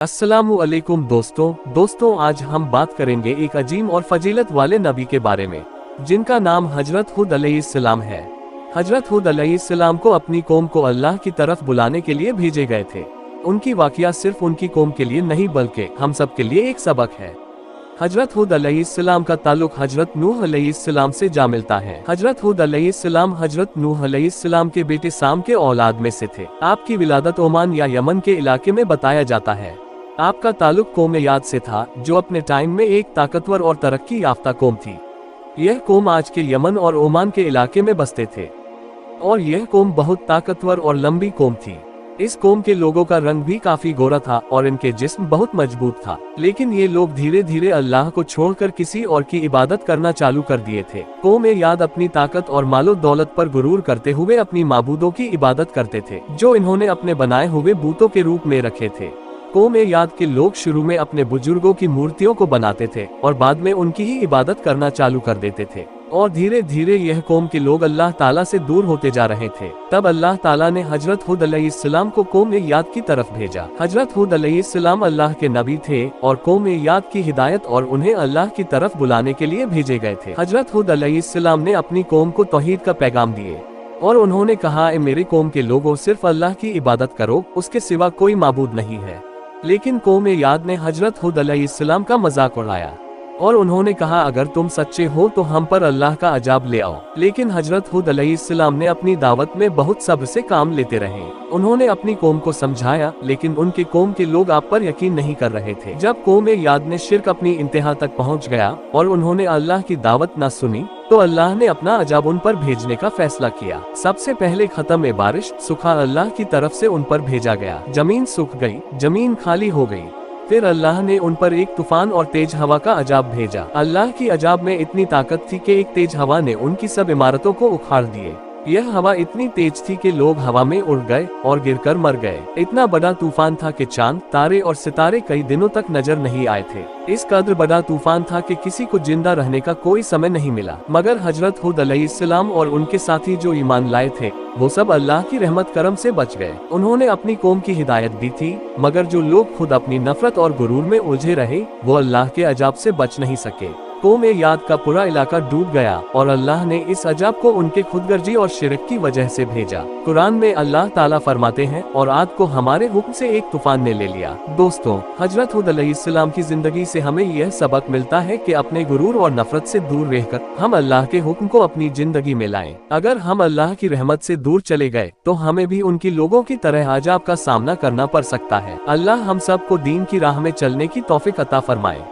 अस्सलामुअलैकुम दोस्तों आज हम बात करेंगे एक अजीम और फजीलत वाले नबी के बारे में जिनका नाम हजरत हुद अलैहिस्सलाम है। हजरत हुद अलैहिस्सलाम को अपनी कौम को अल्लाह की तरफ बुलाने के लिए भेजे गए थे। उनकी वाकया सिर्फ उनकी कौम के लिए नहीं बल्कि हम सब के लिए एक सबक है। हजरत हुद अलैहिस्सलाम का ताल्लुक हजरत नूह अलैहिस्सलाम से जा मिलता है। हजरत हुद अलैहिस्सलाम हजरत नूह अलैहिस्सलाम के बेटे साम के औलाद में से थे। आपकी विलादत ओमान या यमन के इलाके में बताया जाता है। आपका ताल्लुक कौम याद से था जो अपने टाइम में एक ताकतवर और तरक्की याफ्ता कौम थी। यह कौम आज के यमन और ओमान के इलाके में बसते थे और यह कौम बहुत ताकतवर और लंबी कौम थी। इस कौम के लोगों का रंग भी काफी गोरा था और इनके जिस्म बहुत मजबूत था, लेकिन ये लोग धीरे धीरे अल्लाह को छोड़कर किसी और की इबादत करना चालू कर दिए थे। कौम याद अपनी ताकत और मालो दौलत पर गुरूर करते हुए अपनी माबूदों की इबादत करते थे जो इन्होंने अपने बनाए हुए बूतों के रूप में रखे थे। कौम याद के लोग शुरू में अपने बुजुर्गों की मूर्तियों को बनाते थे और बाद में उनकी ही इबादत करना चालू कर देते थे और धीरे धीरे यह कौम के लोग अल्लाह ताला से दूर होते जा रहे थे। तब अल्लाह ताला ने हजरत हुद अलैहिस्सलाम को कौम याद की तरफ भेजा। हजरत हुद अलैहिस्सलाम अल्लाह के नबी थे और कौम याद की हिदायत और उन्हें अल्लाह की तरफ बुलाने के लिए भेजे गए थे। हजरत हुद अलैहिस्सलाम ने अपनी कौम को तौहीद का पैगाम दिए और उन्होंने कहा, मेरे कौम के लोगों सिर्फ अल्लाह की इबादत करो, उसके सिवा कोई माबूद नहीं है। लेकिन कौम याद ने हजरत हुद अलैहिस्सलाम का मजाक उड़ाया और उन्होंने कहा, अगर तुम सच्चे हो तो हम पर अल्लाह का अजाब ले आओ। लेकिन हजरत हुद अलैहिस्सलाम ने अपनी दावत में बहुत सब्र से काम लेते रहे। उन्होंने अपनी कौम को समझाया, लेकिन उनके कौम के लोग आप पर यकीन नहीं कर रहे थे। जब कौम याद ने शिर्क अपनी इंतहा तक पहुंच गया और उन्होंने अल्लाह की दावत न सुनी तो अल्लाह ने अपना अजाब उन पर भेजने का फैसला किया। सबसे पहले खत्म बारिश सूखा अल्लाह की तरफ से उन पर भेजा गया। जमीन सूख गई, जमीन खाली हो गई। फिर अल्लाह ने उन पर एक तूफान और तेज हवा का अजाब भेजा। अल्लाह की अजाब में इतनी ताकत थी कि एक तेज हवा ने उनकी सब इमारतों को उखाड़ दिए। यह हवा इतनी तेज थी कि लोग हवा में उड़ गए और गिरकर मर गए। इतना बड़ा तूफान था कि चांद, तारे और सितारे कई दिनों तक नजर नहीं आए थे। इस कदर बड़ा तूफान था कि किसी को जिंदा रहने का कोई समय नहीं मिला। मगर हजरत हुद अलैहिस्सलाम और उनके साथी जो ईमान लाए थे वो सब अल्लाह की रहमत करम से बच गए। उन्होंने अपनी कौम की हिदायत दी थी, मगर जो लोग खुद अपनी नफरत और गुरूर में उलझे रहे वो अल्लाह के अजाब से बच नहीं सके। कौम याद का पूरा इलाका डूब गया और अल्लाह ने इस अजाब को उनके खुदगर्जी और शिरक की वजह से भेजा। कुरान में अल्लाह ताला फरमाते हैं, और आद को हमारे हुक्म से एक तूफान ने ले लिया। दोस्तों, हजरत हुद अलैहिस्सलाम की जिंदगी से हमें यह सबक मिलता है कि अपने गुरूर और नफरत से दूर रहकर हम अल्लाह के हुक्म को अपनी जिंदगी में लाएं। अगर हम अल्लाह की रहमत से दूर चले गए तो हमें भी उनकी लोगों की तरह अजाब का सामना करना पड़ सकता है। अल्लाह हम सब को दीन की राह में चलने की तौफीक अता फरमाए।